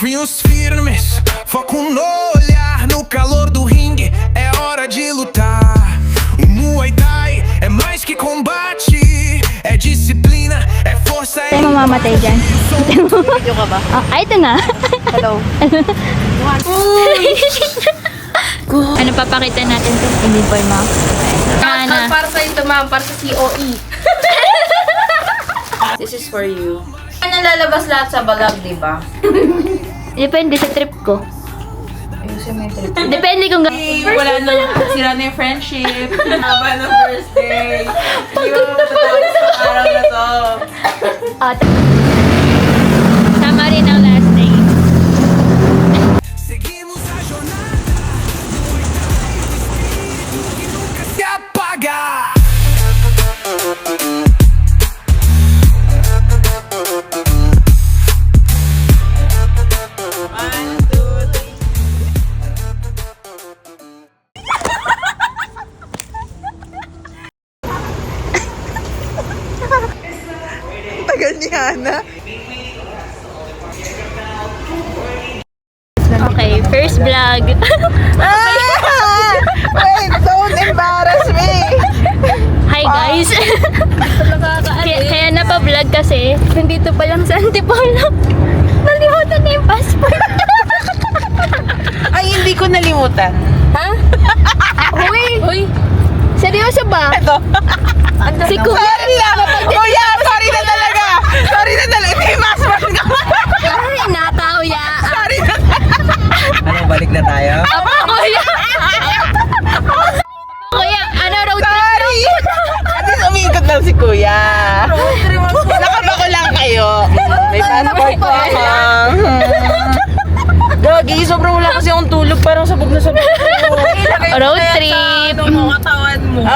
Punhos firmes, foco no olhar, no calor do ringue, é hora de lutar. O Muay Thai é mais que combate, é disciplina, é força. Tayo mamamatay dyan. Video ka ba? Ay, ito na. Hello. Ano papakita natin to? Hindi po yung mga. Para sa ito, ma'am. Para sa COE. This is for you. Ano lalabas lahat sa balag, di ba? Depende sa trip ko. Ayusin mo yung trip. Depende kung Wala na, sira na yung friendship. Haba ng first day. Pagod na sa araw na to. Tama rin ang last day. Seguimos a jornada, Muay Thai, o espírito que nunca se apaga. Tagal ni Hana. Okay, first vlog. Wait, don't embarrass me. Hi guys! kaya napa-vlog kasi, nandito pa lang sa Antipolo. Nalimutan na yung passport. Ay, hindi ko nalimutan. Ha? Uy! Seryoso ba? Ito. Si Kuya! Sorry lang. Kuya, sorry na talaga. Sorry na talaga. May passport ka. Ay, nakauya! Sorry na. Ano, balik na tayo? Apa, Kuya! Kuya, ano road trip? Sorry. Kasi umikot lang si Kuya. Nakabako lang kayo. May passport po ako. Gagi, sobrang wala kasi akong tulog. Parang sabog na sabog. Road trip!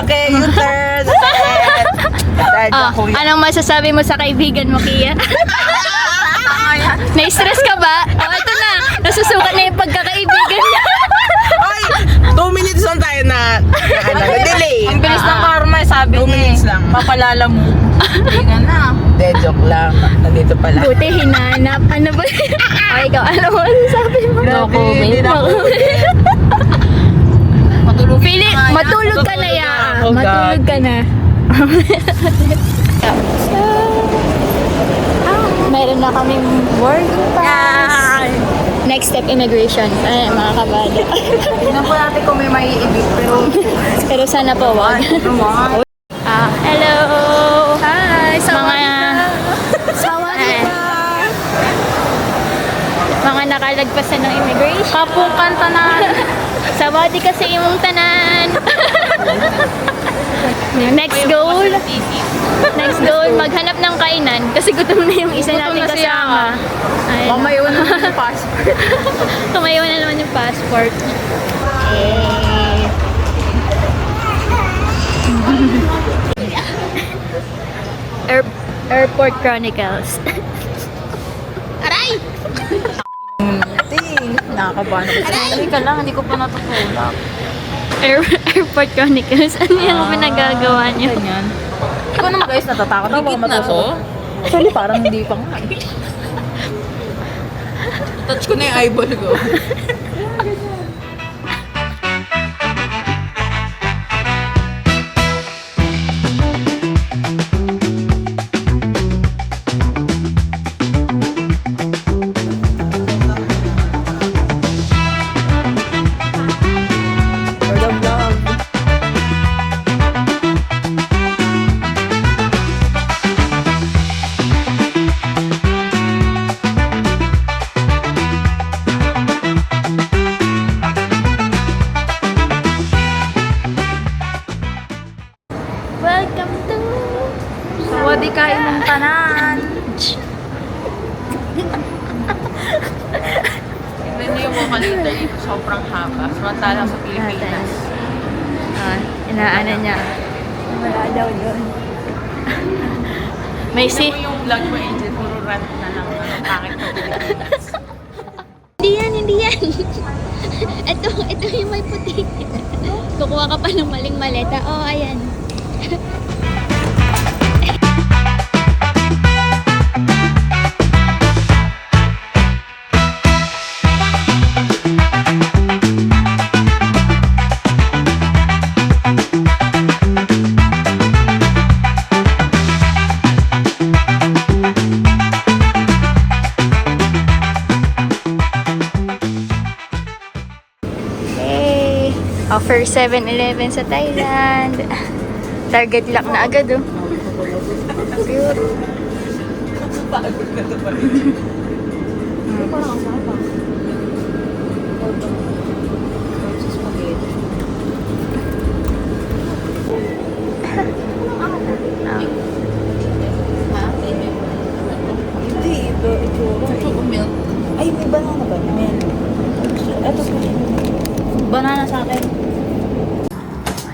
Okay, you turn. Anong masasabi mo sa kaibigan mo, Kia? Na-stress ka ba? Ito na! Nasusukat na yung pagkakaibigan niya. Ay, 2 minutes lang tayo na delay. Ang bilis ng karma, sabi 2 minutes lang. Papalala mo. Hindi ka na. De, joke lang. Nandito pala. Buti hinanap. Ano ba? Ay, ikaw, ano mo sabi mo? No comment. Pili, matulog ka na ya. Oh, Matulog ka na. Meron na kaming work pass. Next step, immigration. Ay, mga kabado. Tingnan po natin kung may maiibig, Pero sana po, wag. Hello! Hi! Mga nakalagpasan ng immigration. Kapukan tanan. Sabadi kasi imong tanan. Next goal. Next goal, maghanap ng kainan. Kasi gutom na yung isa Gutom natin na siya. kasama. Ayun. Mamayaw na yung passport. Tumayo na naman yung passport. Airport Chronicles. Nakakabahan ako. Aray ka lang, hindi ko pa natutulak. Airport Chronicles. Ano yung pinagagawa niyo? Ganyan. Ikaw naman guys, natatakot ako. Higit na to? Actually, parang hindi pa nga. Touch ko na yung eyeball ko. Welcome to... Sawadi kain ng tanan. Tignan niyo yung mga kalita dito. Sobrang haba. Samantalang sa Pilipinas. Inaano niya. Wala daw yun. May Tignan mo yung vlog mo, Angel. Puro rant na lang. Ano, pangit na Pilipinas. Hindi yan. Ito yung may puti. Kukuha ka pa ng maling maleta. Oh, ayan. 7-Eleven sa Thailand. Target lock na agad, oh. Cute. Ay, may banana ba? Meron. Ito po. Banana sa akin.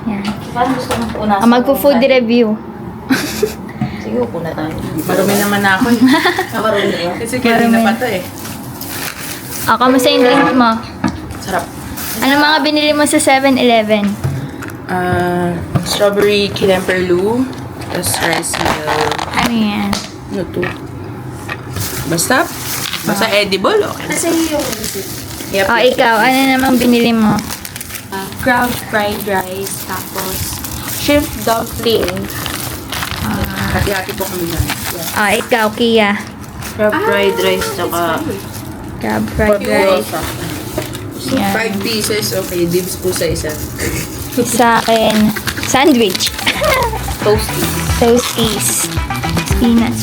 Yan. Parang gusto kong punasan. Magpo-food review. Sige, upo na tayo. Marumi naman ako eh. Nakaruli yun. Kasi kanina pa to eh. Kamusta yung drink mo? Sarap. Ano mga binili mo sa 7-Eleven? Strawberry kinemperlu. Tapos rice milk. Ano yan? Ano to? Basta edible, okay. Kasi yung Yep. O, ikaw, ano namang binili mo? crab fried rice, tapos shrimp dumpling. Hati-hati po kami dyan. O, ikaw, Kia. Crab fried rice, tsaka Crab fried rice. Yan. 5 pieces, okay. Dibs po sa isa. Sa akin, sandwich. toasties. Toasties. Spinach.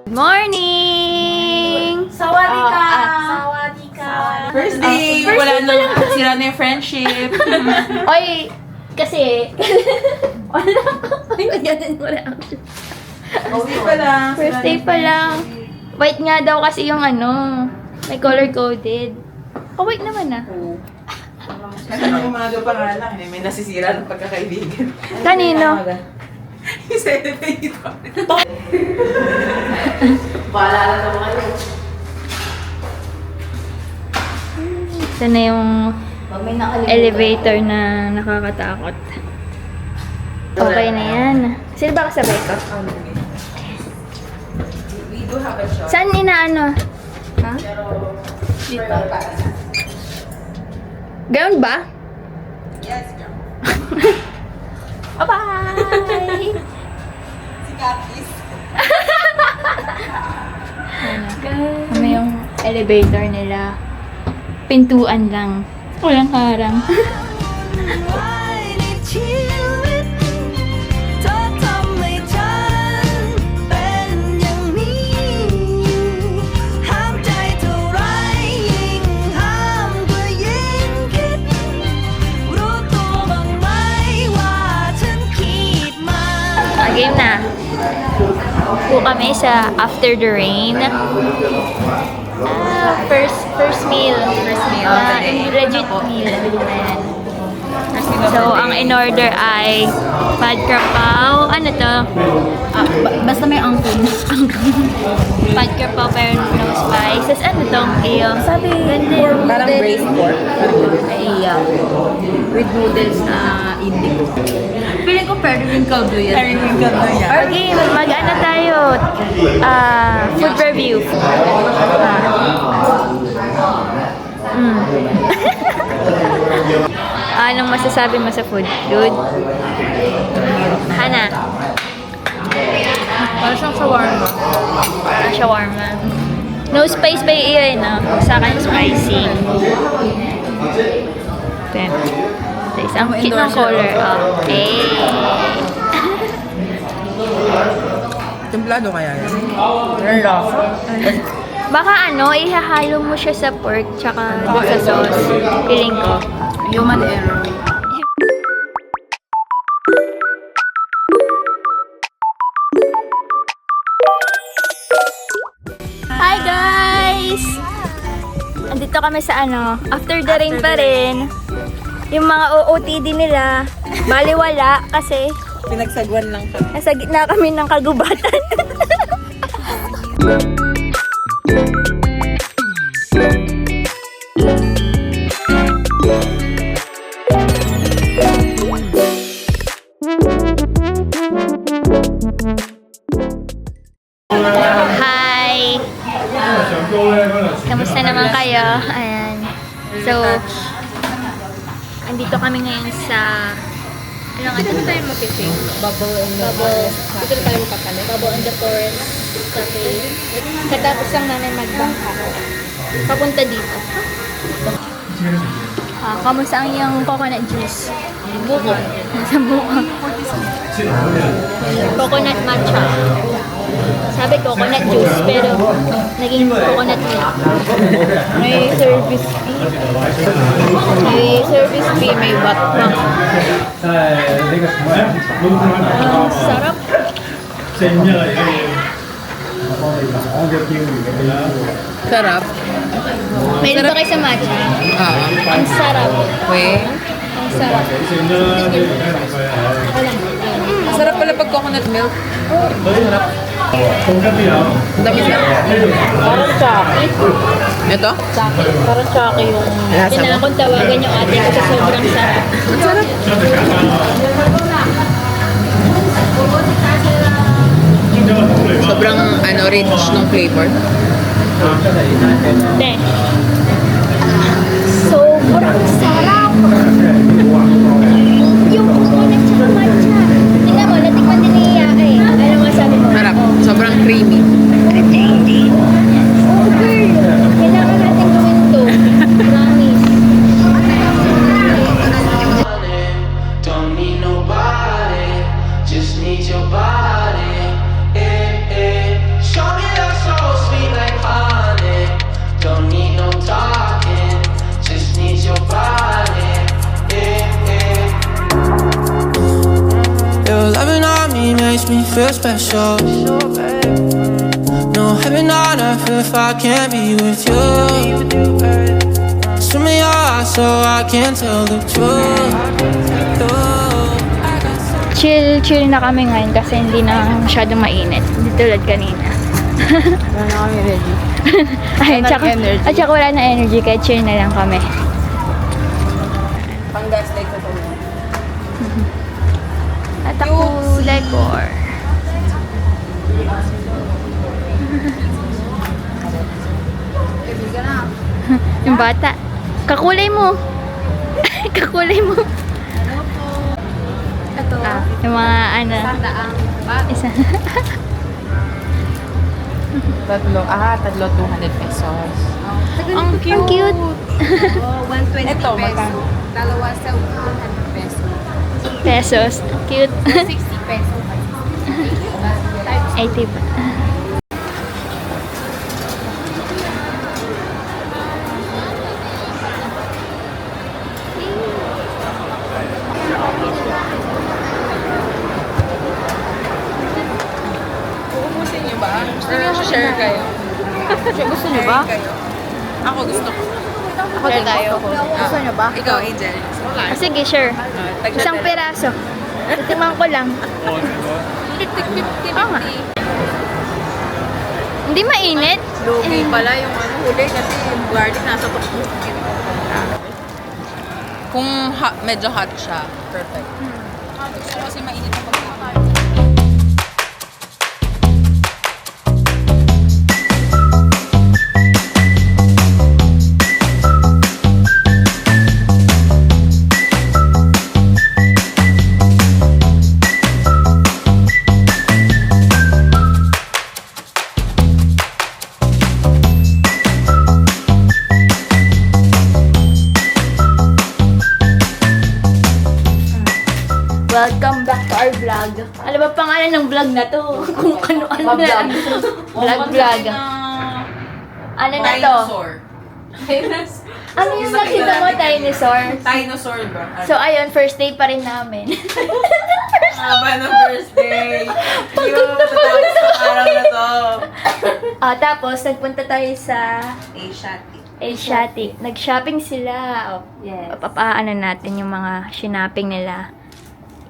Good morning! Sawadika! Sawadika! First day! Wala na. Sira na yung friendship. Oy, kasi... wala. Ay, ganyan mo reaction. First day pa lang. First day pa lang. White nga daw kasi yung ano, may color-coded. Oh, white naman ah. Kasi umaga pa nga lang eh. May nasisira ng pagkakaibigan. Kanino? Yung elevator. Paalala na mga yun. Ito na yung Pag may nakalimutan. elevator na nakakatakot. Okay na yan. Sino ba kasabay ko? We do have a shot. Saan inaano? Ha? Dito. Ground ba? Yes, girl. Bye-bye! Si Kapis. Ano yung elevator nila? Pintuan lang. Walang harang. Game na. Po kami sa After the Rain. First meal. First meal. Legit meal. Ayan. So, ang in-order ay pad krapaw. Ano to? Basta may angkin. Pad krapaw pero no spices. Ano to? Iyo. Sabi, Parang braised pork. ay, with noodles na indigo. Feeling ko pwede rin kaldo yan. Periwinkle na yan. Okay, mag-ano tayo? Food review. Anong masasabi mo sa food? Good? Hana? Parang siyang shawarma. Shawarma. No spice ba iyo, no? Sa akin, spicy. Okay. Guys, ang cute ng color. Okay. Templado kaya yan? Baka ano, ihahalo mo siya sa pork tsaka doon sa sauce. Feeling ko. Human error. Hi guys! Andito kami sa ano, After the Rain pa rin. Yung mga OOTD nila, baliwala kasi Pinagsagwan lang kami. nasa gitna kami ng kagubatan. Hi! Kamusta naman kayo? Ayan. So, andito kami ngayon sa Dito na tayo mag-fishing. Bubble and bubble. Dito na tayo magpapalit. Bubble in the forest. Cafe. Katapos lang namin magbangka. Papunta dito. Kamusta ang iyong coconut juice? Buko. Nasa buka. Coconut matcha. Sabi coconut juice, pero naging coconut milk. May service fee. May service fee, may what pa. Sarap. Sarap. May dito kayo sa matcha. Ang sarap. Ang sarap. Sarap pala pag coconut milk. Dami na. Parang tsaki. Ito? Parang tsaki yung lasa mo. Kailangan kong tawagan yung ate ko sa sobrang sarap. Sobrang rich ng flavor. Then, sobrang sarap! Yung coconut tsaka matcha. Tingnan mo, natikman din ni Iya eh. Ano nga sabi mo? Sarap. Sobrang creamy. Oh, girl! Kailangan natin gawin to. Promise. Don't need nobody, just need your body. Show me love so sweet like honey. Don't need no talking, just need your body. Your loving on me makes me feel special. No heaven on earth if I can't be with you. Swim in your eyes so I can tell the truth. Chill na kami ngayon kasi hindi na masyadong mainit. Hindi tulad kanina. Wala na kami ready. Ayun, Wala tsaka, ng energy. at tsaka wala na energy kaya chill na lang kami. Pang gas light ko to. At ako, Legor. Yung bata. Kakulay mo. Kakulay mo. Ito. Yung mga ano. Daang. Isa. Tatlo 200 pesos. Ang cute. Oh, 120 Ito, pesos. magkano? Dalawa sa 100 pesos. Pesos. Cute. 60 pesos. 80 pa. Gusto niyo ba? Gusto niyo share kayo? Gusto niyo ba? Ako gusto ko. Ako din tayo. Gusto niyo ba? Ikaw, Angel. Wala. Sige, sure. Isang peraso. Titimang ko lang. 50-50. Oo nga. Hindi mainit. Lugi pala yung huli kasi yung garlic nasa tukbo. Kung medyo hot siya, perfect. Gusto kasi mainit ang pagkain. Welcome back to our vlog. Ano ba pangalan ng vlog na to? Kung ano-ano na lang. Vlog. Ano na to? Ano yung nakita mo, dinosaur? Dinosaur ba? So ayun, first day pa rin namin. Haba ng birthday. Pagod na araw na to. Tapos nagpunta tayo sa Asiatic. Asiatic. Nag-shopping sila. Yes. Papaano natin yung mga shinaping nila.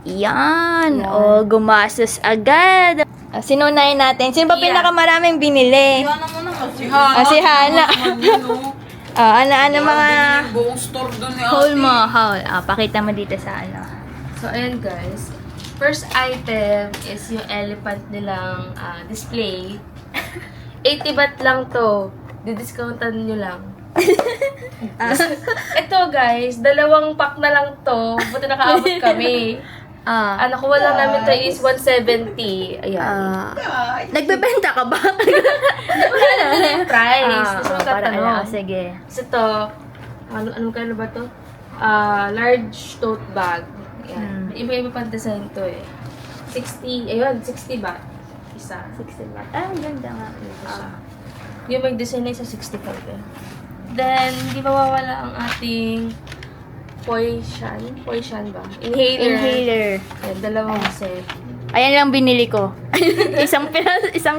Yan. O, gumasos agad. Sinunayin natin. Sino ba pinakamaraming binili? Ano mo naman si Hana? Si Hana. Ano mga Buong store doon ni haul mo? Haul. Pakita mo dito sa ano. So, ayan guys. First item is yung elephant nilang display. 80 baht lang to. Didiscountan nyo lang. Ito guys, 2 pack na lang to. Buti nakaabot kami. Nakuha lang namin to is 170. Ayan. Nagbebenta ka ba? Wala na yung price. Gusto mo para tatanong. sige. Kasi to, anong kano ba to? Large tote bag. Ayan. Iba-iba pang design to eh. 60 ba? Isa. 60 baht. Ang ganda nga. Yung may design na isa 65 eh. Then, hindi mawawala ang ating Poishan ba? Inhaler. Ayan, dalawang set. Ayan lang binili ko. isang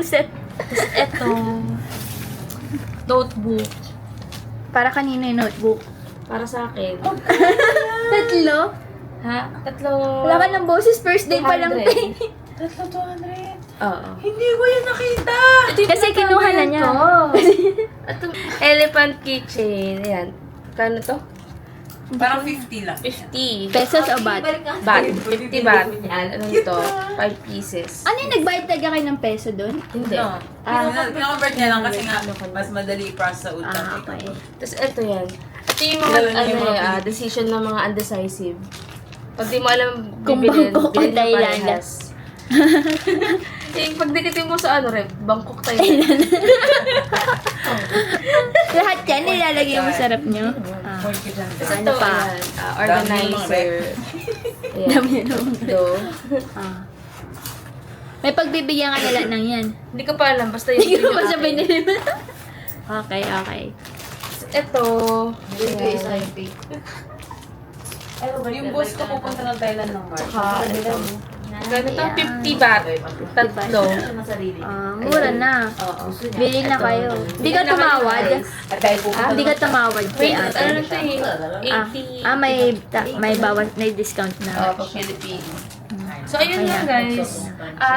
set. Tapos etong notebook Para kanina yung notebook. para sa akin. Tatlo? Ha? Tatlo. Wala ka ng boses, first day pa lang. 200. Tatlo 200. Oo. Hindi ko yan nakita. Kasi kinuha na niya. Ito, elephant keychain. Ayan. Kano to? Parang 50 lang. 50. Pesos o baht? Baht. 50 baht. Ano nito? 5 pieces. Ano yung nagbayad talaga kayo ng peso doon? Hindi. No. Pinakonvert niya lang kasi nga mas madali i-process sa utang. Okay. Tapos ito yan. Ito yung mga decision ng mga undecisive. Pag di mo alam Kung bibilin, Bangkok o bilhin mo Thailand. parehas. Pag dikitin mo sa Bangkok, Thailand. Lahat yan, nilalagay mo sa rep nyo. Tapos Ano ito, pa? ayan, organizer. Ayan. Dami naman. Ito. May pagbibigyan ka nila ng yan. Hindi ko pa alam, basta yung Hindi ko yung pa akin. sabihin nila. Okay. Ito. Yung boss ko pupunta ng Thailand ng March. Tsaka ito. Ganito, 50 baht. Tatlo. Mura na. Bili na kayo. Hindi ka tumawad. Hindi ka tumawad kay Wait, ano ate. na ito eh? 80. May bawas, may discount na. Philippines. So, ayun lang guys.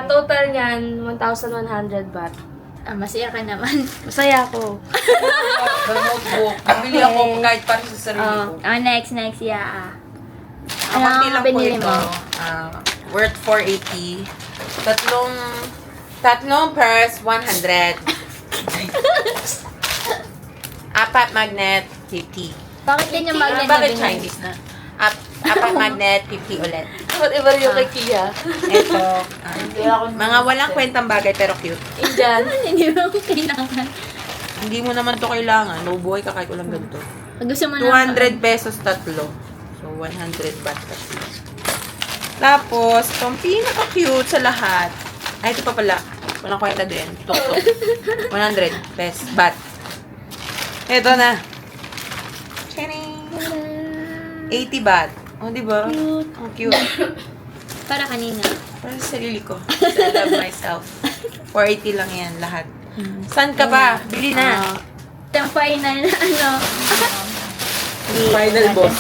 Total niyan, 1,100 baht. Masaya ka naman. Masaya ako. The notebook. Bili ako kahit para sa sarili ko. Next, yeah. Konti lang po binili ito. mo? Worth 480. Tatlong purse, 100. Apat magnet, 50. Bakit din yung magnet na Bakit binili? Chinese na? Apat magnet, 50 ulit. Dapat iba rin yung kay Kia. Ito. Mga walang kwentang bagay pero cute. Indian. Hindi mo kailangan. Hindi mo naman to kailangan. Mabuhay ka kahit walang ganito. Pag gusto mo na. 200 pesos tatlo. So, 100 baht tatlo. Tapos, itong pinaka-cute sa lahat. Ay, ito pa pala. Walang kwenta din. Tuk-tuk. 100 pesos baht. Ito na. Charing! 80 baht. Oh, di ba? Cute. Oh, cute. Para kanina. Para sa sarili ko. I love myself. 480 lang yan, lahat. Saan ka ba? Bili na. Yung final na Final boss.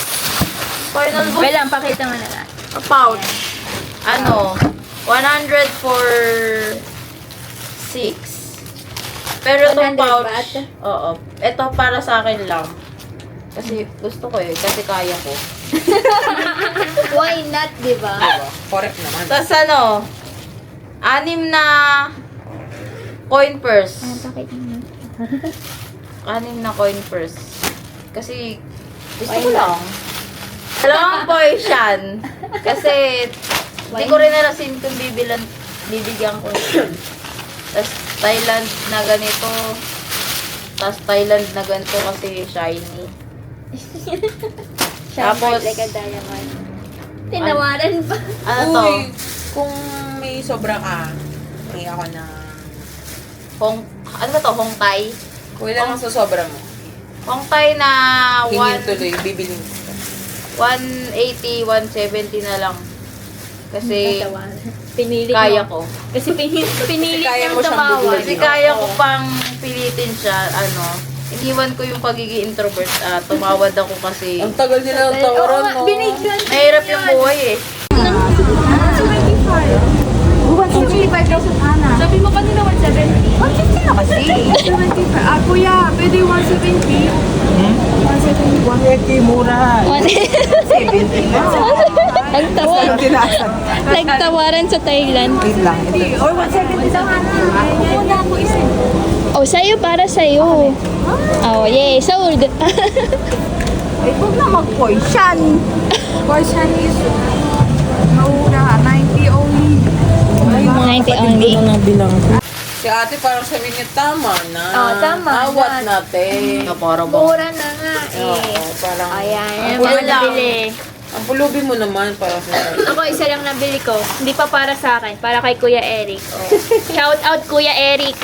Wait lang, pakita mo na lang. Pouch. 100 for 6. Pero itong 100 pouch, baht? oo. Ito para sa akin lang. Kasi gusto ko kasi kaya ko. Why not, di ba? Correct naman. Tapos 6 na coin purse. Pakita mo. 6 na coin purse. Kasi gusto ko lang. Dalawang Poishan. Kasi hindi ko rin nalasin kung bibigyan ko. Tapos Thailand na ganito. Tapos Thailand na ganito kasi shiny. Tapos, Tapos, like a diamond. Tinawaran ba? Ano to? Uy, kung may sobra ka, may ako na... Ano ba to? Hong Thai? Kung ilan ang sobra mo, Hong Thai na hingin tuloy, bibilin mo. 180, 170 na lang. Kasi Pinili kaya mo. ko. Kasi pinili Kaya mo mo siyang tumawa. bibili. Kasi kaya ko pang pilitin siya, iniwan ko yung pagiging introvert. Tumawad ako kasi Ang tagal nila ng tawaran mo. Binigyan. mahirap yung buhay eh. Sabi mo kanina 170. 150 na kasi. 75. Kuya, pwede 170. 180 mura. Nagtawaran sa Thailand. Wait lang. Ito. Or 170 lang. Muna ako isa. Oh, sa'yo, para sa'yo. Oh, yay, sold. Huwag na mag-Poishan. Poishan is maura. 90 only. Si ate parang sabi niya tama na. Oo, tama Awat na. natin. Para bang... Mura na nga Oo, eh. parang... Ayan, Ang yung mga pulubi- nabili. Ang pulubi mo naman para sa... Ako, isa lang nabili ko. Hindi pa para sa akin. Para kay Kuya Eric. Oh. Shout out, Kuya Eric.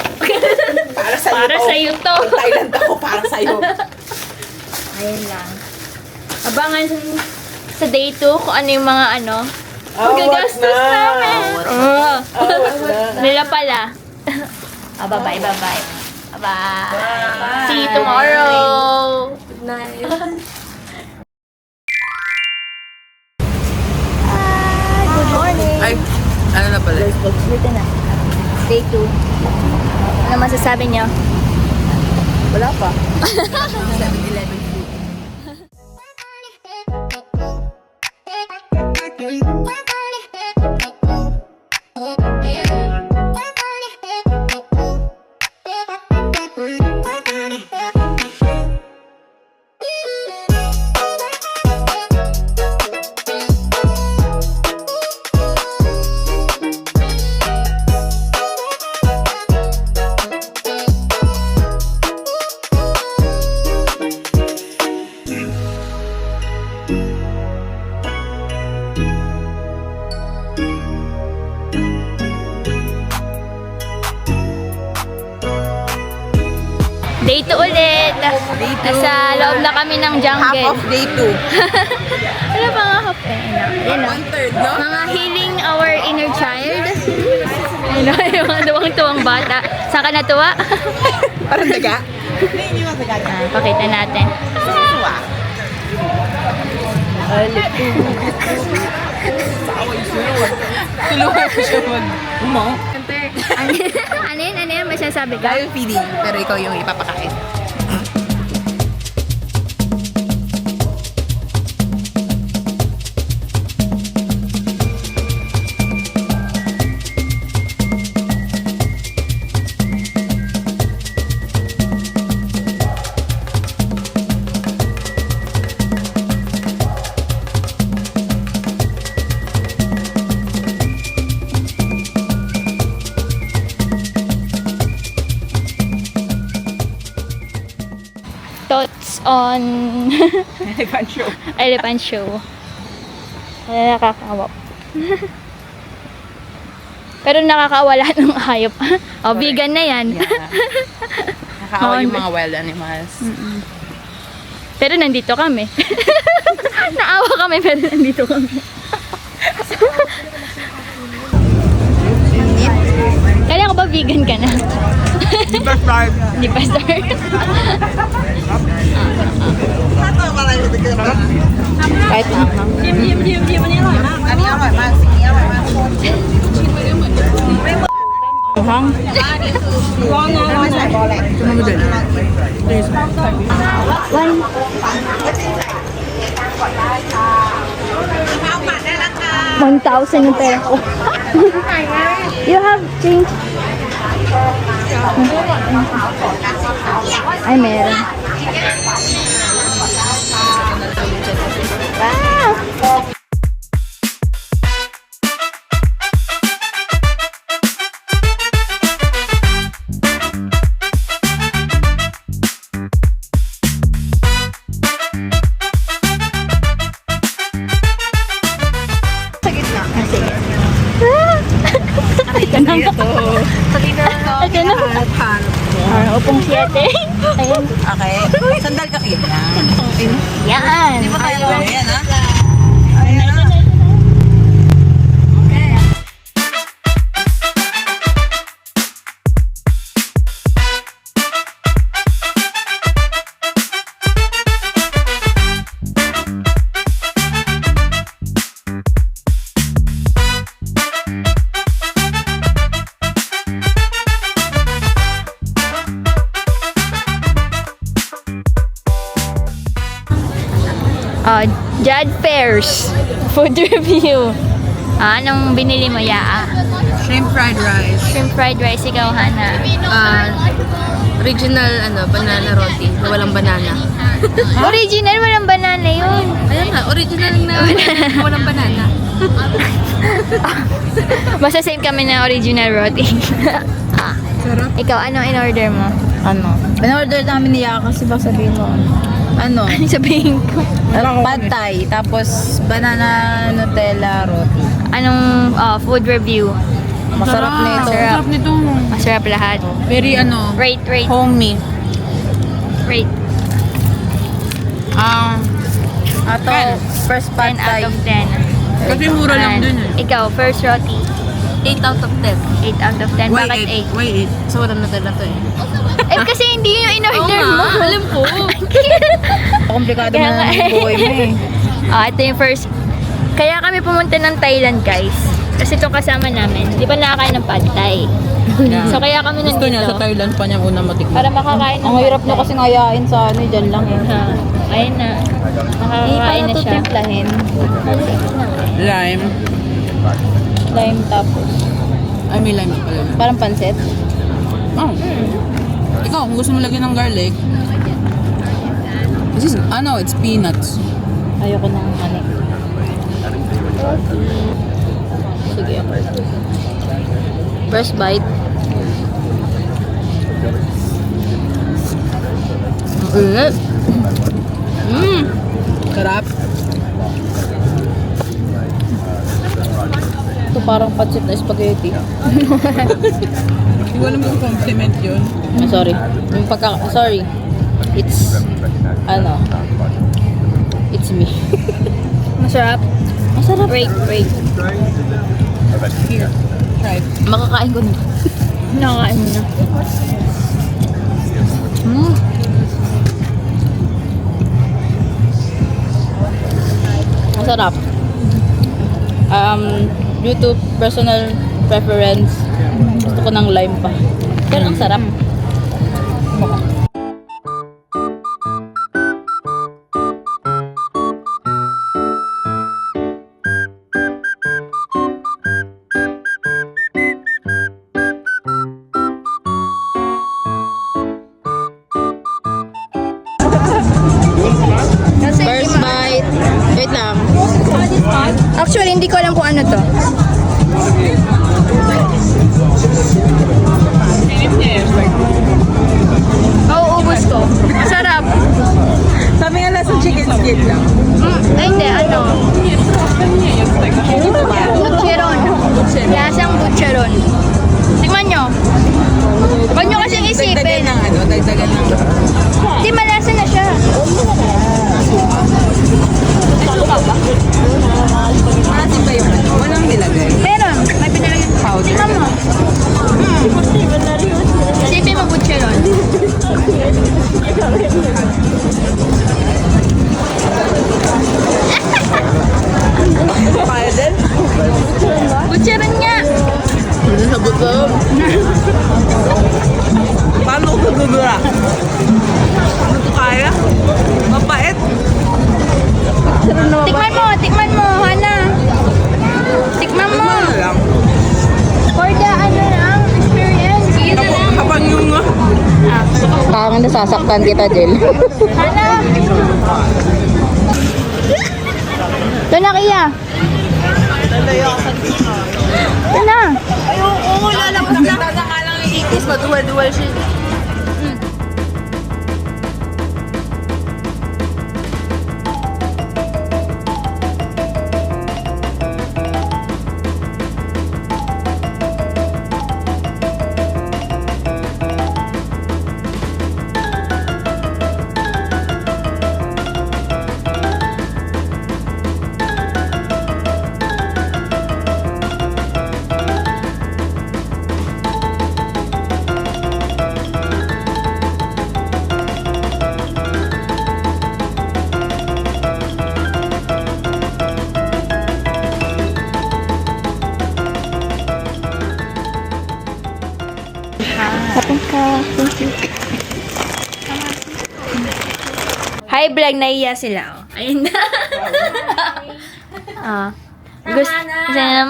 Para sa'yo Para to. sa'yo to. Ang Thailand ako para sa'yo. Ayun lang. Abangan sa day 2 kung ano yung mga ano. Awat Magagastos na. namin. Oo. Awat na. Nila pala. Bye-bye, bye-bye. Bye-bye. See you tomorrow. Good night. Good morning. Ay, ano na pala? Dito na. Day 2. Ano masasabi niyo? Wala pa. Day 2 ulit. Nasa loob na kami ng Half jungle. of day 2. Ano pa nga half? Ayun o. 1/3, no? Mga healing our inner child. Ayun o, yung mga tuwang-tuwang bata. Saan ka natuwa? Parang daga. Pakita natin. Tulungan ko siya mag... Ano yun? Ano yun? May sinasabi ka? Dahil feeding, pero ikaw yung ipapakain. Thoughts on Elephant show. elephant show. Wala nakakawa. Pero nakakawala ng hayop. O, vegan na yan. Nakakawa yung mga wild animals. Pero nandito kami. Naawa kami pero nandito kami. Kaya ko ba vegan ka na? Hindi pa start. Kahit na. Ano yung aroy mag? Sige, aroy mag. Tuhang. One. $1,000 yung pera ko. You have change? Ay, meron. Wow! Ito na. Ito na. Upong 7. Ayan. Okay. Sandal ka kaya. Yan. Ayan, ha? Jad Fairs food review. Anong binili mo, Yaa? Shrimp fried rice. Shrimp fried rice, ikaw, Hana. Original banana roti na walang banana. Original, walang banana yun. Ayun nga, original na walang banana. Basta same kami na original roti. Sarap. Ikaw, anong in-order mo? Ano? In-order namin niya kasi baka sabihin mo. Ano? Ano sabihin ko? Pad Thai, tapos banana Nutella roti. Anong food review? Masarap na ito. Masarap. nito. Masarap lahat. Very ano, Rate. homey. Rate. Ato, first 10 Pad out Thai. of 10. Kasi mura lang And dun eh. Ikaw, first roti. 8 out of 10. 8 out of 10. Bakit 8? Why 8? So, wala Nutella to eh. Eh, kasi hindi yun yung in-order mo. Alam ko. Komplikado Kaya na nga ng buhay mo eh. Ito yung first. Kaya kami pumunta ng Thailand, guys. Kasi itong kasama namin, di ba nakakain ng pad thai? So, kaya kami Gusto niya sa nandito. Thailand pa niya una matikman. Para makakain ng Ang hirap na kasi ngayain sa ano, dyan lang eh. Ha, ayun na. Makakain na siya. Timplahin. Lime. Lime tapos. Ay, may lime pala. Parang pansit. Oh. Ikaw, kung gusto mo lagyan ng garlic, this is, it's peanuts. Ayoko ng honey. Sige ako. First bite. Sarap. Ito parang pansit na spaghetti. Hindi ko alam kung compliment yun. Sorry. Yung sorry. It's, it's me. Masarap. Masarap. Rate. Here. Try it. Makakain ko na. Nakakain mo na. Masarap. Due to personal preference, gusto ko ng lime pa. Pero ang sarap. Kasi First bite. Wait lang. Actually, hindi ko alam kung ano to. Ubus ko. Masarap. Sabi nga nasa chicken skin lang. Ay, hindi. Ano? Butcheron. Lasang butcheron. Tingnan nyo. Huwag nyo kasing isipin. Dagdagan ng Hindi, malasa na siya. Maasim ba yung walang nilagay? Meron. May pinalagyan. Powder. Tingnan mo. Isipin mo butcheron. Kaya din? Butcheron nga. Sa buto. Paano ko gugura? Ano to kaya? Mapait? Tikman mo, Hana. Tikman mo. Ano lang? For the ano lang, experience. Sige na lang. Habang yung Parang nasasaktan kita, Jel. Hana. Ito na, Kia. Ito na. Oo, lalabas na nga lang yung ikis. Maduwal-duwal siya. Hi vlog, naiya sila. Oh. Ayun na. Gusto na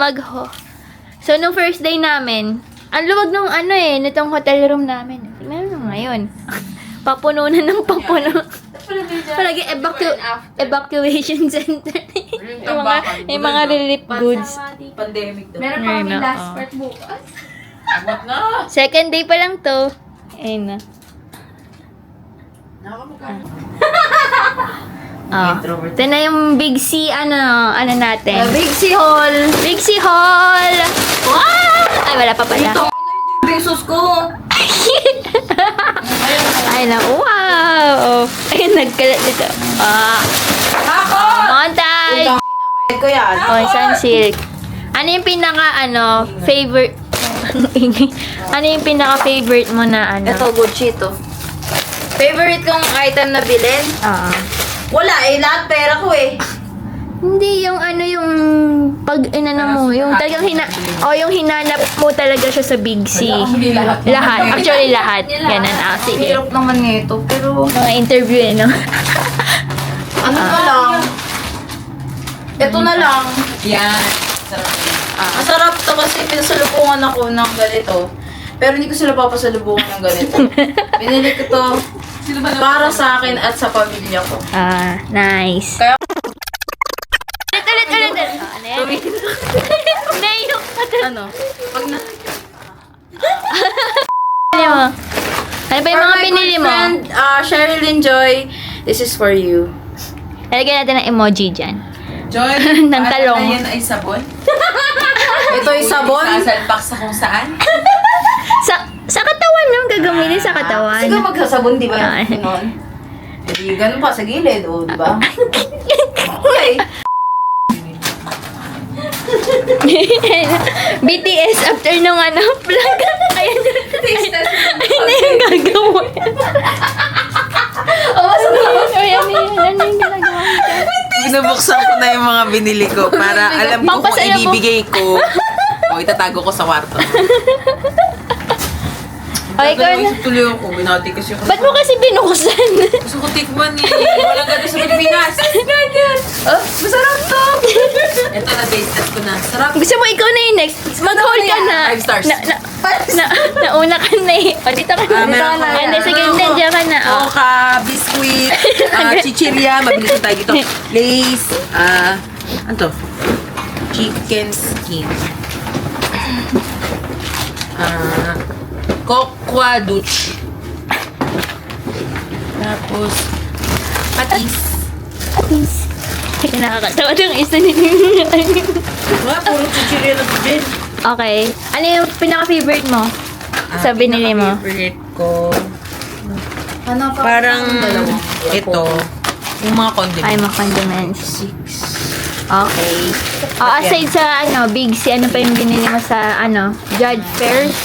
So, nung first day namin, ang luwag nung nitong hotel room namin. Tingnan mo ngayon. Papuno na ng papuno. Palagi evacuation center. yung mga relief goods. Pandemic daw. Meron pa kami Ayun na, last oh. part bukas. Abot na. Second day pa lang to. Ayun na. Oh. Ito na yung Big C, ano natin. Big C Hall. Big C Hall! Wow! Ay, wala pa pala. Pesos ko. Ay na, wow! Ay, nagkalat dito. Montage! Bayad ko yan. Oh, Sunsilk. Ano yung favorite? Ano yung pinaka-favorite mo na Ito, Gucci to. Favorite kong item na bilhin? Wala lahat pera ko eh. Hindi, yung yung pag mo, yung talagang yung hinanap mo talaga siya sa Big C. Lahat. Actually, lahat. Ganun. Sige. Hirap naman nito, pero Mga interview no? ano na lang. Ito na lang. Yan. Masarap to kasi pinasalubungan ako ng ganito. Pero hindi ko sila papasalubungan ng ganito. Binili ko to para sa akin at sa pamilya ko. Nice. Kaya- Ulit. Ano yan? Nayok ka doon. Ano? Pag na... Ano mo? Ano ba yung mga binili mo? friend, Cheryl Enjoy, this is for you. Lalagyan natin ng emoji dyan. Joy, Ng talong. Yan ay sabon. Ito ay sabon. Sasalpak sa kung saan. Sa katawan lang, gagamitin sa katawan. Sige, magsasabon, di ba? Ah. Ganon. Hindi, ganun pa sa gilid, o, di ba? Okay. BTS after nung vlog. Ayan na yung gagawin. Ayan yung ginagawa. Binubuksan ko na yung mga binili ko para alam ko kung Pampasaya mo. ibibigay ko. O itatago ko sa kwarto. Okay, ikaw na. Tuloy ako. Binati kasi ako. Ba't mo kasi binuksan? Gusto ko tikman eh. Walang gano'n sa Pilipinas. Masarap to! Ito na, taste test ko na. Sarap. Gusto mo ikaw na yung next? Mag-hold ka na. 5 stars. Nauna ka na eh. O, dito ka na. meron ka. Hindi, sige, hindi. Diyan ka na. O. Oka, biskuit, chichirya, mabilis na tayo dito. Lace, ano to? Chicken skin. Kokwa Dutch. Tapos, patis. Please. Ay, nakakatawa yung isa ninyo. Mga puro chichirya na din. Okay. Ano yung pinaka-favorite mo? Sa binili mo? Favorite ko. Ano pa? Parang ito. Yung mga condiments. Ay, mga condiments. Okay. Aside sa Big C, ano pa yung binili mo sa Judge Fairs?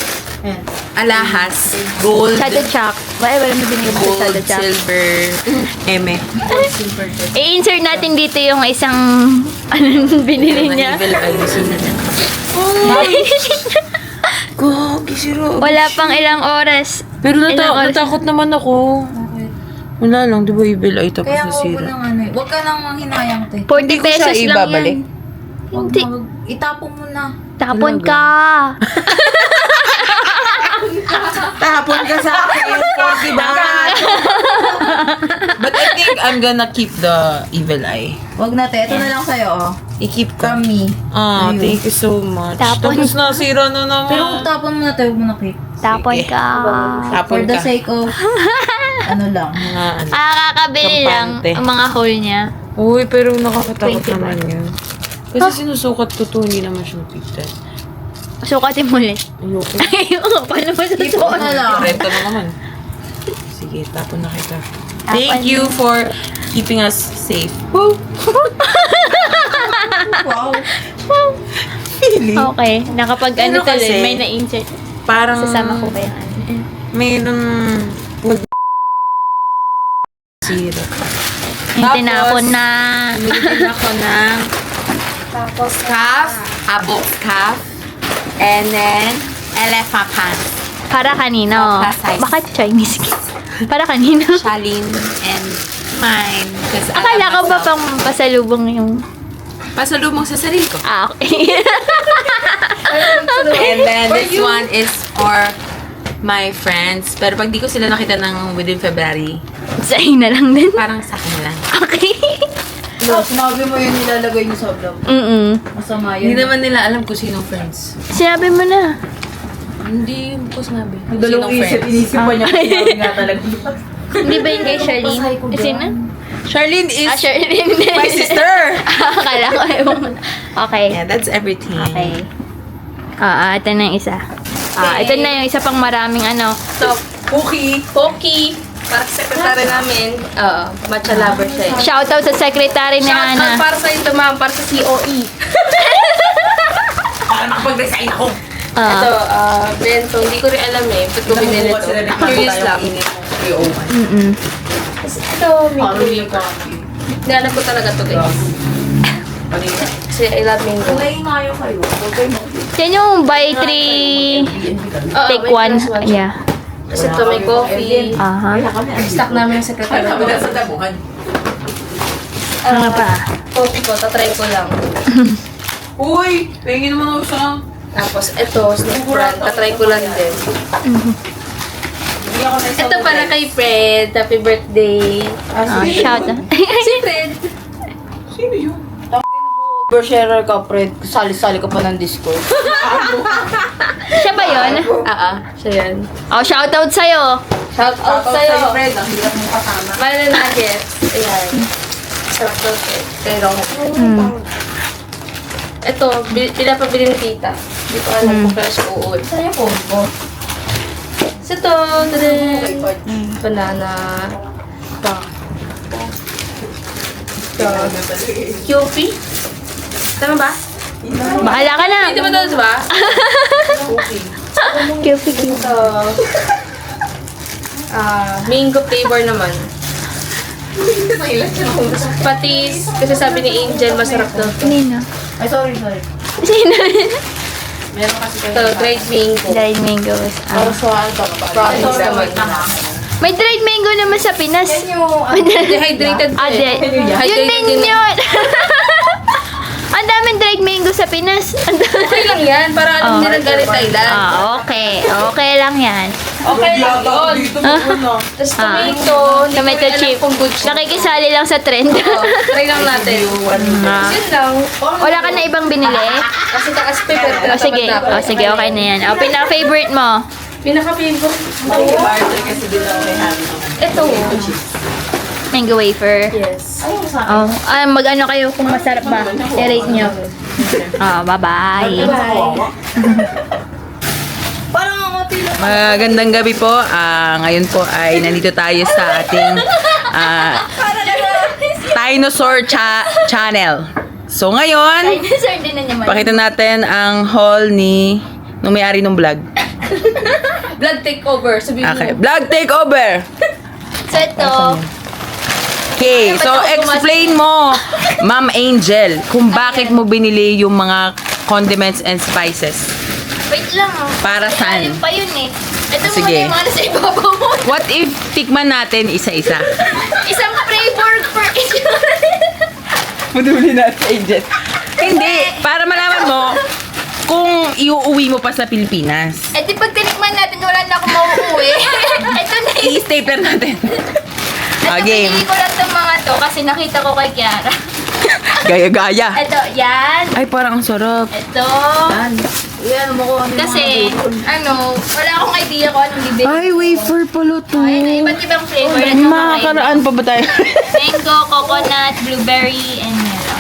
Alahas. Gold. Shadow Chuck. Wala mo binili mo sa Gold, Shadow Chuck. silver, eme. I-insert natin dito yung isang binili niya. Evil eye. Gogi, siro. Wala pang ilang oras. Pero Ilang oras? natakot naman ako. Wala lang, di ba evil eye tapos Kaya huwag mo nasira? nang huwag ka nang manghinayang, te. 40 Hindi ko siya pesos lang ibabalik. yan. Hindi. Itapon mo na. Tapon ka. Tapon ka sa akin, 40 baht. But I think I'm gonna keep the evil eye. Huwag na, te. Ito na lang sa'yo, oh. I-keep ko. From me. Ah, Ayun. thank you so much. Tapon. Tapos nasira na naman. Pero kung tapon mo na, te, huwag mo na keep. Tapon Sige. ka. For Tapon the ka. sake of, ano lang. Mga ano. Kakabili lang Kampante. ang mga hole niya. Uy, pero nakakatakot 20 naman yun. Kasi sinusukat ko to, hindi naman siya pigtan. Sukatin mo ulit. Ayoko. Ayun, paano ba sa Keep mo na lang. Rento na naman. Sige, tapon na kita. Tapon Thank you for keeping us safe. Wow. Really? Okay, nakapag Pero tuloy, kasi, may na-insert. Parang Sasama ko ba yan? mayroon zero. Yung tinapon na. Binigyan ako ng calf, abok calf, and then elephant pants. Para kanino? Plus size. Bakit Chinese? Para kanino? Shalin and mine. Because Akala ko ba pang pasalubong yung... pasalubong sa sarili ko. Okay. And then this one is for my friends. Pero pag di ko sila nakita ng within February, Sa'yo na lang din. parang sa akin na lang. Okay. Sinabi mo yun nilalagay niyo sa vlog. Masama Hindi yun. naman nila alam kung sinong friends. Sinabi mo na. Hindi ko sinabi. Dalawang inisip pa niya. Sinabi nga talaga. Hindi ba yun kay Charlene? Sino? Charlene is Charlene. my sister. Akala ko yung... Okay. Yeah, that's everything. Okay. Ito na yung isa. Ito na yung isa pang maraming ano. So, Poki. Para sa sekretary namin. Matcha lover siya. Shoutout sa secretary ni Shoutout Hana. para sa ito, ma'am. Para sa COE. Para makapag-resign ako. Ito, bento. Hindi ko rin alam eh. Ba't ko binili ito? Curious lang. Kasi ito, may Hinanap ko talaga ito, guys. Kasi I love mango. Yan yung buy 3, take 1. Yeah. Kasi ito may coffee. Aha. Stock namin yung sekretary ko. Sa damuhan. Ano pa? Coffee ko, tatry ko lang. Uy! Pahingin naman ako siya. Tapos ito, snack brand. Tatry ko lang din. Ito para kay Fred. Happy birthday. Shout out. Si Fred. Sino yun? Oversharer ka, Fred. Sali-sali ka pa ng Discord. Siya ba yun? Siya yan. Oh, shout out sa'yo. Shout out sa'yo. Fred. Ang hirap mong kasama. Mana nuggets. Ayan. Sarap daw, Fred. Pero, ito, pinapabili ni tita. Hindi ko alam kung kaya siya uuwi. Saan yung phone ko? So, ito, banana. Ito. Yupi. Tama ba? Bahala ka na. Hindi ba ito ba? Cute, cute. Ito. Mango flavor naman. Patis. Kasi sabi ni Angel, masarap daw. Nino. Ay, sorry. Sino? Meron kasi kayo. Ito, dried mango. Dried mangoes. Para sa Promise naman. May dried mango naman sa Pinas. Dehydrated po eh. Yun din yun. Ang daming dried mango sa Pinas. Ang dami. Okay lang yan, para alam nila galing Thailand. Okay. Okay lang yan. Okay lang yun. Tapos tomato, hindi ko Tomato rin alam chip. kung good siya. Nakikisali lang sa trend. Try lang natin. Yun lang. Wala ka na ibang binili? Kasi takas paper. Sige, okay na yan. Pinaka-favorite mo? Pinaka-favorite. Ito. Mango wafer. Yes. Mag-ano kayo kung masarap ba? I-rate nyo. Bye-bye. Magandang gabi po. Ngayon po ay nandito tayo sa ating Dinosaur Channel. So ngayon, Dinosaur din na naman. pakita natin ang haul ni nung may-ari ng vlog. Blood takeover. Sabihin Okay, mo. vlog takeover. So ito, Okay, so explain mo, Ma'am Angel, kung bakit mo binili yung mga condiments and spices. wait lang Para saan? Alim pa yun eh. Ito Sige. muna yung mga nasa ibabaw mo. What if tikman natin isa-isa? Isang flavor per isa. Maduli natin, Angel. Hindi, para malaman mo kung iuuwi mo pa sa Pilipinas. Di pag tinikman natin, wala na akong mauuwi. Ito na yun. I-stapler natin. Ito, Game. pinili ko lang itong mga to kasi nakita ko kay Kiara. Gaya-gaya. Ito, yan. Ay, parang ang sarap. Ito. Yan, mo ko ano. Kasi, wala akong idea kung anong bibili. Ay, wafer pala to. Ayun, iba't ibang flavor. Ito, Makakaraan pa ba tayo? mango, coconut, blueberry, and melon.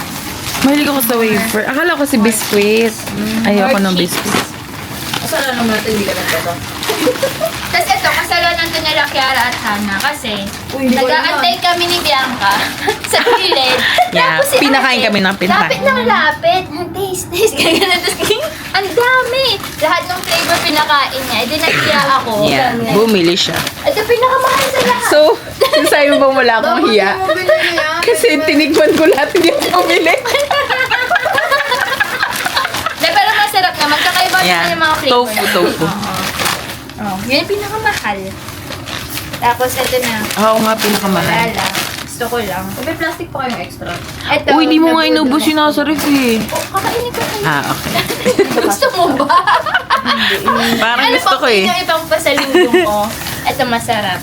Mahilig ako sa wafer. Akala ko si biscuit. Ayoko ng biscuit. Saan naman natin hindi ka nagtata? Tapos ito, kasalanan to nila Kiara at Hana kasi Uy, hindi ko nag-aantay kami ni Bianca sa gilid. Yeah, Tapos si pinakain kami ng pinakain. Lapit ng lapit. Taste. Kaya ganun. Tapos ang dami. Lahat ng flavor pinakain niya. E di naghiya ako. Yeah, bumili siya. Ito pinakamahal sa lahat. So, sinasabi mo ba wala akong hiya? Kasi tinikman ko lahat hindi ko bumili. De, pero masarap naman. Kakaiba naman yung mga flavor. Tofu. Yan yung pinakamahal. Tapos ito na. Oo nga, pinakamahal. Wala. Gusto ko lang. May plastic pa kayong extra. Ito. Uy, di mo nga inubos yung nasa ref eh. Kakainin ko kayo. Okay. Gusto mo ba? Parang Ano gusto pa ko eh. yung ibang pasalubong ko? Ito masarap.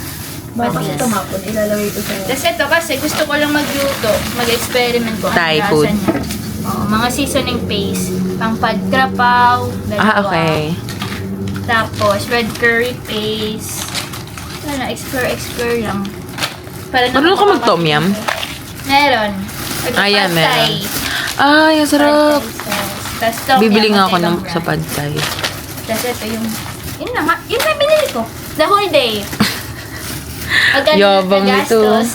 Bakit tumapon? Ilalaway ko sa'yo. Tapos ito kasi gusto ko lang magluto, mag-experiment ko. Thai Ang lasa food. niya. Oo, mga seasoning paste. Pang pad krapaw, dalawa. Okay. Tapos red curry paste. Wala, explore lang. Para Marunong ka mag-tom yum? Meron. Ayan, Pad Thai. meron. Ay, ang sarap. Tapos tom yum, Bibili nga ako magkaibang ng sa brand. pad thai. Tapos ito yung, yun na nga, yun na binili ko. The whole day. Agad Yabang nagastos.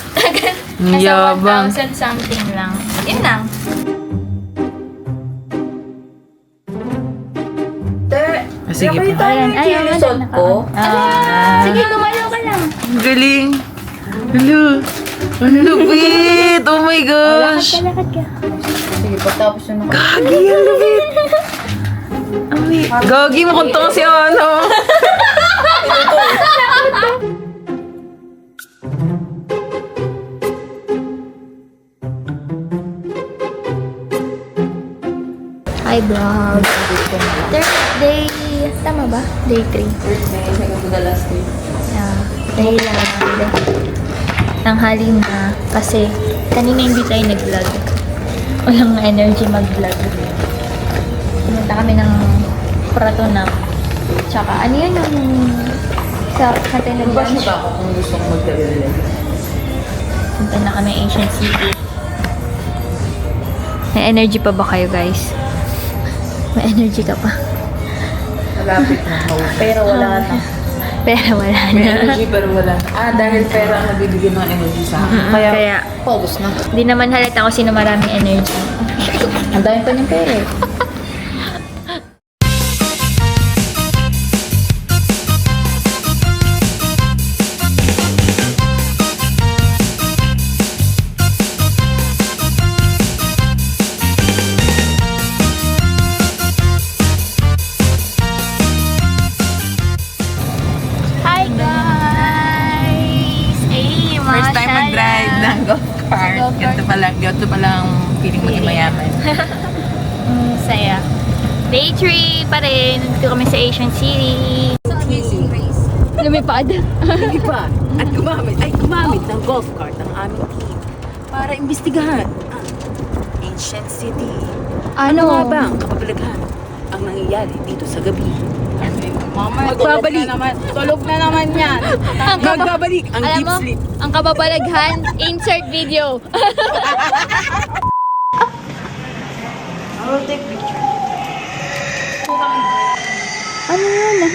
Nasa Yabang. 1,000 something lang. Yun lang. Sige pa. Ayan, ayan, Result ko. Sige, gumalaw ka lang. Ang galing. Hello. Ang lupit. Oh my gosh. Lakad ka. Sige, pagtapos yun ako. Gagi, ang lupit. Ay, Gagi, makuntong si ano. Hi, vlog. Third day, tama ba? Day 3. Yeah, Thailand. Tanghali na. Kasi, kanina hindi tayo nag-vlog. Walang energy mag-vlog. Pumunta kami ng Pratona. Tsaka, ano yun yung sa tayo nag-lunch? ako kung gusto kong magdala. Punta na kami Asian City. May energy pa ba kayo, guys? May energy ka pa. Malapit na. Pero wala na. Pero wala May na. energy pero wala. Dahil pera ang nagbibigay ng energy sa akin. Kaya, Paubos na. di naman halata kung sino maraming energy. Ang dami pa niyang pera eh. Hi, guys! Ay, First time mag-drive ng golf cart. Ganito pala ang feeling maging mayaman. Saya. Day 3 pa rin. Nandito kami sa Asian City. Lumipad. Hindi pa. At gumamit ng golf cart ng aming team para imbestigahan ang Ancient City. Ano nga ba ang kapabalaghan ang nangyayari dito sa gabi? Magbabalik. Tulog na naman yan. Magbabalik ang Alam deep mo, sleep. ang kababalaghan, insert video. Ano yun?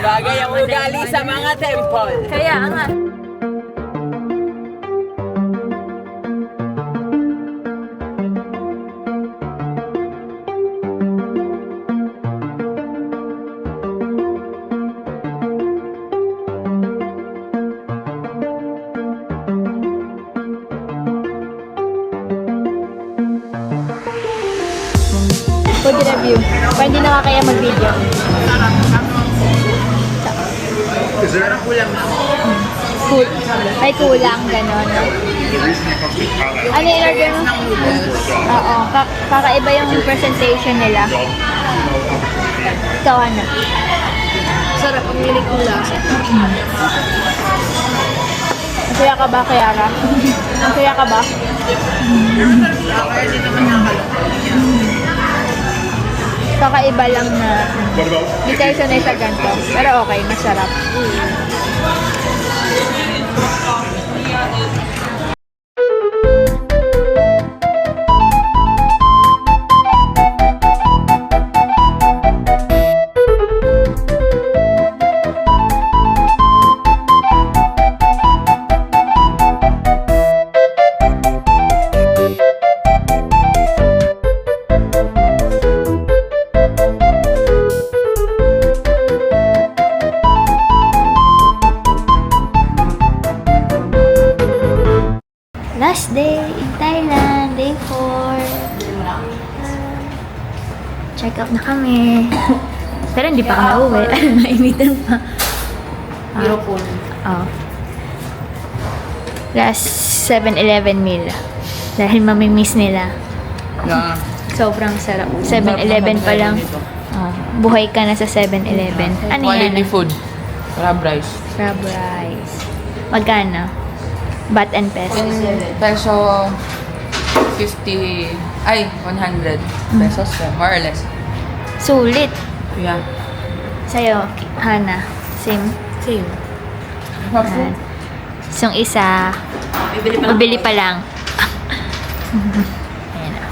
Bagay ang ugali sa mga temple. Kaya nga. Food review. Parang hindi nakakaya mag-video. Cool. May kulang, gano'n. Ano in-order mo? Oo, kakaiba yung presentation nila. Ikaw, ano? Sarap, ang hilig kong lasa. Masaya ka ba, Kiara? Masaya ka ba? Kakaiba lang na hindi tayo sanay sa ganito. Pero okay, masarap. Last day in Thailand, day 4. Check out na kami. Pero hindi pa kami uwi. Mainitan pa. Beautiful. Oh. Last 7-Eleven meal. Dahil mamimiss nila. Yeah. Sobrang sarap. 7-Eleven pa lang. Oh, buhay ka na sa 7-Eleven. Ano Quality yan? food. Crab rice. Crab rice. Magkano? Baht and peso. Peso 50, ay, 100 pesos. More or less. Sulit. Yeah. Sa'yo, Hana. Same. Same. Yan. So, yung isa, bibili pa lang. Ayan na.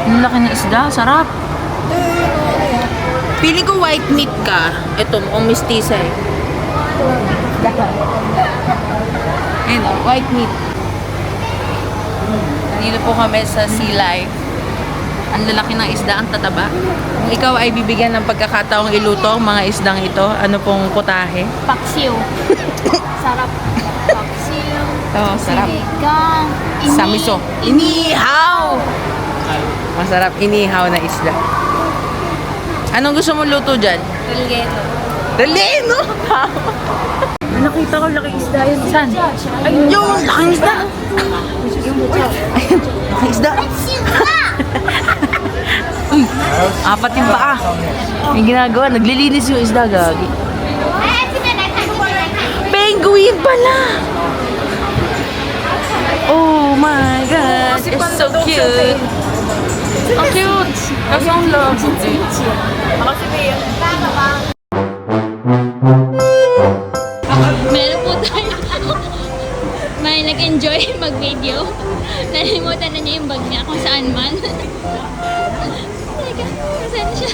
Ang laki ng isda, sarap. Feeling ko white meat ka. Ito, mukhang mistisa eh. Ayun, white meat. Dito po kami sa Sea Life. Ang lalaki ng isda, ang tataba. Kung ikaw ay bibigyan ng pagkakataong iluto ang mga isdang ito, ano pong putahe? Paksiw. Sarap. Paksiw. Oo, sarap. Sinigang. Sa miso. Inihaw! Masarap, inihaw na isda. Anong gusto mong luto dyan? Rilleno. Relleno! Nakita ko laki isda yun. Saan? Ayun, laking isda! Ayun, laking isda! Uy, apat yung paa. May ginagawa, naglilinis yung isda, gagi. Penguin pala! Oh my God, it's so cute! Ang cute! Kasi ang love. Meron po tayo. May nag-enjoy mag-video. Nalimutan na niya yung bag niya kung saan man. Teka, saan siya?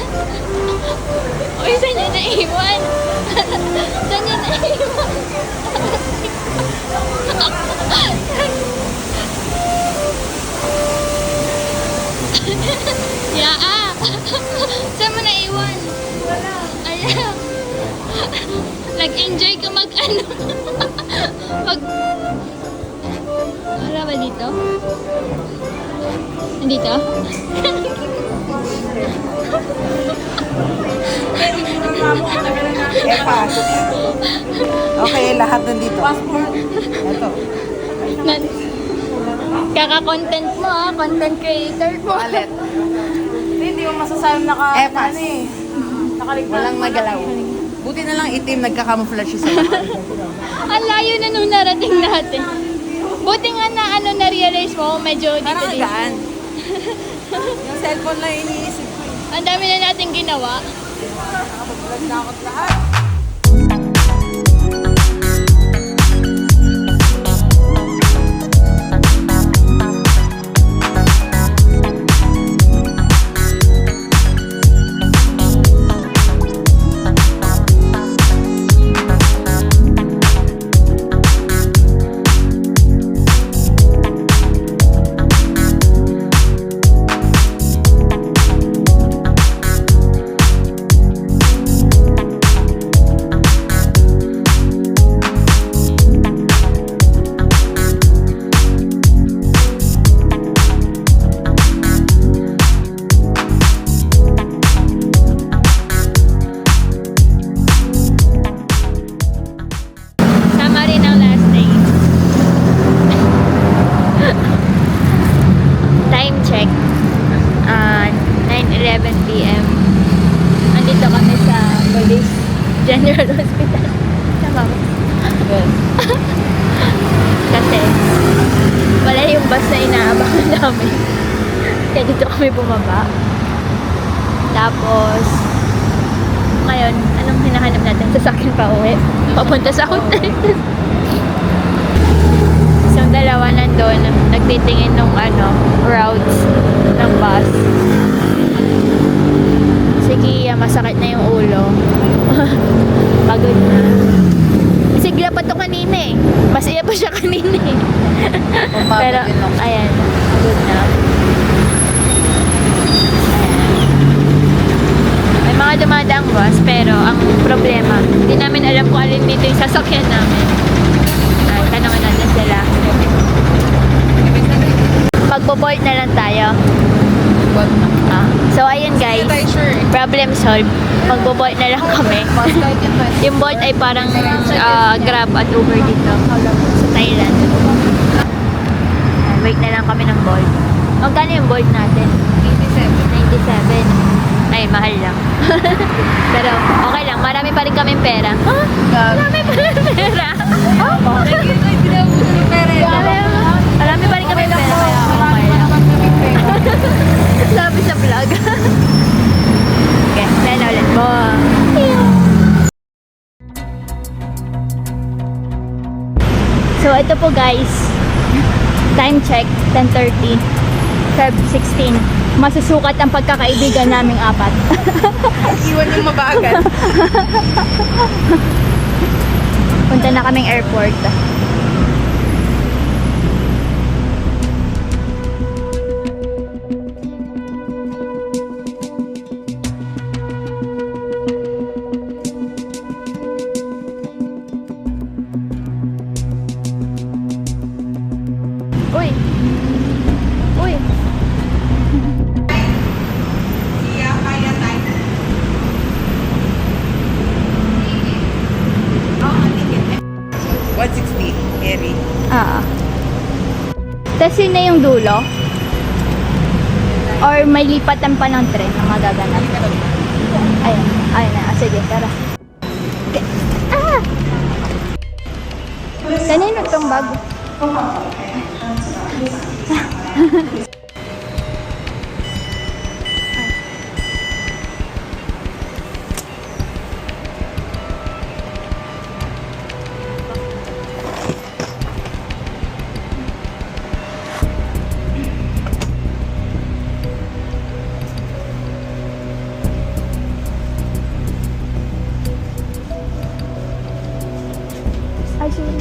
Uy, saan niya naiwan? Saan niya naiwan? Yaa! Saan mo naiwan? Wala. Ayan. Nag-enjoy ka mag-ano? Wala ba dito? Nandito? Okay, lahat nandito. Ito. Kaka-content mo ah, content creator mo. Hindi mo masasabi Epas. Walang magalaw. Buti na lang itim, nagka-camouflage siya sa lahat. Ang layo na nung narating natin. Buti nga na ano na-realize mo, medyo dito Parang din. gaan. Yung cellphone lang iniisip ko. Ang dami na natin ginawa. Nakapag-vlog na ako sa lahat. p.m. Andito kami sa Police General Hospital. Tama ba? Yes. Kasi wala yung bus na inaabangan namin. Kaya dito kami bumaba. Tapos, ngayon, anong hinahanap natin? Sasakyan pa uwi. Papunta sa hotel. So, dalawa nandun, nagtitingin ng routes ng bus. Sige, masakit na yung ulo. Pagod na. Sigla pa to kanina eh. Mas iya pa siya kanina eh. Pero, din lang. ayan, pagod na. May mga dumadaang bus, pero ang problema, hindi namin alam kung alin dito yung sasakyan namin. Tanungan natin sila. Magbo-board na lang tayo. So, ayun guys. Problem solved. Magbo-board na lang kami. Yung board ay parang Grab at Uber dito sa Thailand. Wait na lang kami ng board. Magkano yung board natin? 97. Ay, mahal lang. Pero, okay lang. Marami pa rin kaming pera. Marami pa rin pera. Marami pa rin kaming pera. Kaya okay lang. Sabi sa vlog. Okay, then ulit mo. So, ito po guys. Time check, 10:30. Feb 16. Masusukat ang pagkakaibigan naming apat. Iwan yung mabagal. Punta na kaming airport. Uy! Uy! Yeah, kaya tayo. Oh, ticket. 160, Harry. Tapos yun na yung dulo? Or may lipatan pa ng tren na magaganap? Ayun. Ayun na. Sige, tara. Okay. Kanino tong bag? Ay, sorry.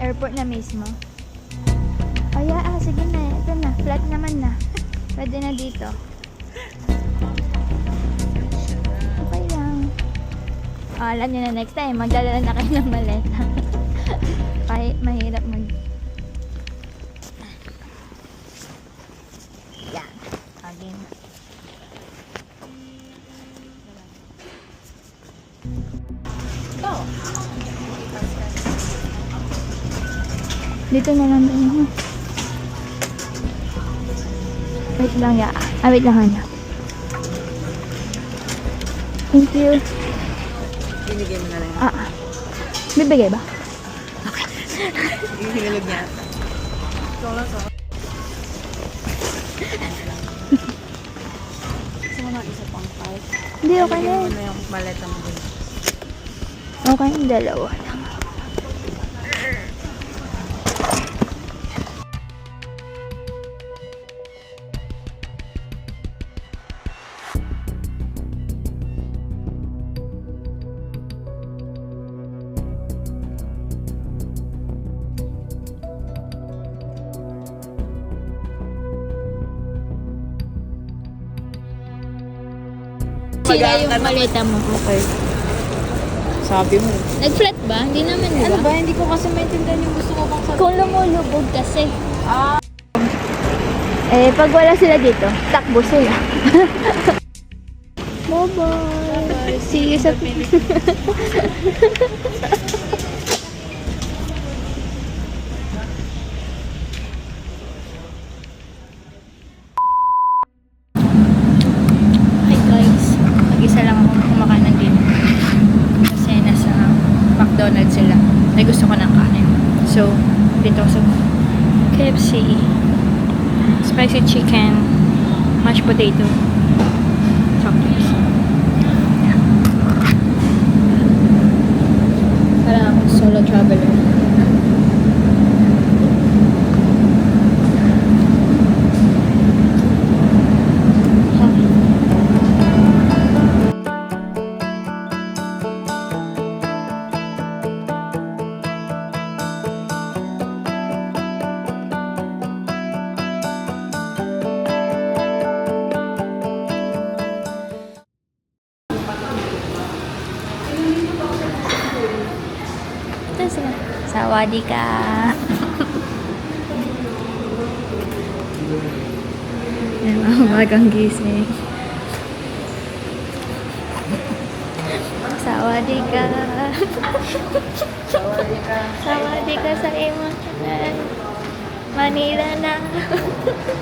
Airport na mismo. Sige na. Ito na. Flat naman na. Pwede na dito. Okay lang. Alam nyo na next time, magdadala na kayo ng maleta. Kahit mahirap Yan. Again. Dito na lang tayo. Wait lang ya. Wait lang Hana. Thank you. Binigay mo na lang. Bibigay ba? Yung hinalog niya. Hindi, okay na Binigay mo yun. na yung maleta mo din. Okay, yung dalawa lang. Sira yung maleta mo. Okay. Sabi mo. Nag-flat ba? Hindi naman, di ba? Hindi ko kasi maintindihan yung gusto mo bang sabihin. Kung lumulubog kasi. Pag wala sila dito, takbo sila. Bye-bye. See you sa... Hi guys, mag-isa lang ako kumakain ng dinner. Kasi nasa McDonald's sila. May gusto ko ng kanin. So, dito ako sa KFC. Spicy chicken, mashed potato, chocolates. Yeah. Parang ako solo traveler. Ito sila. Sawadika. Magang gising. Sawadika. Sawadika sa imong tanan. Manila na.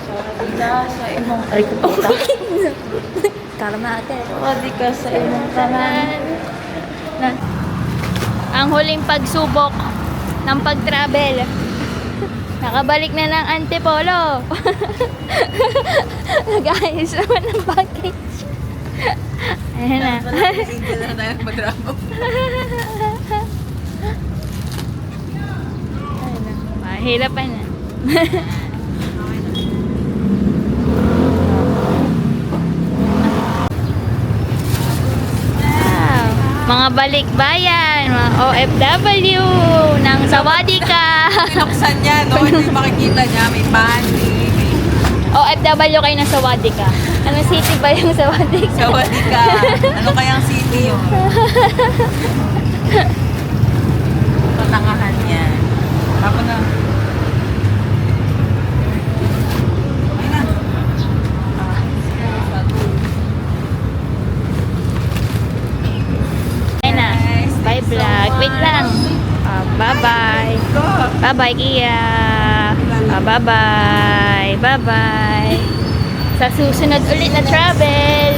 Sawadika sa imong... Ay, puta. Karma ate. Sawadika sa imong tanan. Na, ang huling pagsubok ng pag-travel. Nakabalik na ng Antipolo. Nag-ayos naman ng package. Ayan na. Hindi na tayo mag-drama. Ayan na. Mahirapan na. Wow. Mga balikbayan, mga OFW ng Sawadika. Pinuksan niya, no? Hindi makikita niya. May bani. OFW kayo ng Sawadika. Ano city ba yung Sawadika? Sawadika. Ano kayang city yun? Patangahan niya. Tapos na. Ayun na. Ayun na. Bye vlog. Wait lang. Bye-bye. Bye-bye, Kia. Bye-bye. Bye-bye. Sa susunod ulit na travel.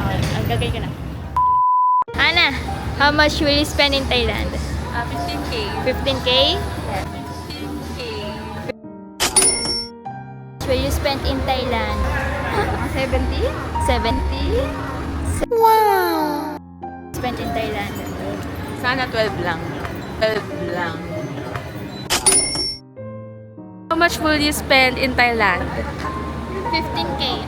Ang gagay ko na. Ana, how much will you spend in Thailand? 15K. 15K? 15K. Will you spend in Thailand? 70? 70? Wow! Spend in Thailand. Sana 12 lang. 12 lang. How much will you spend in Thailand? 15K.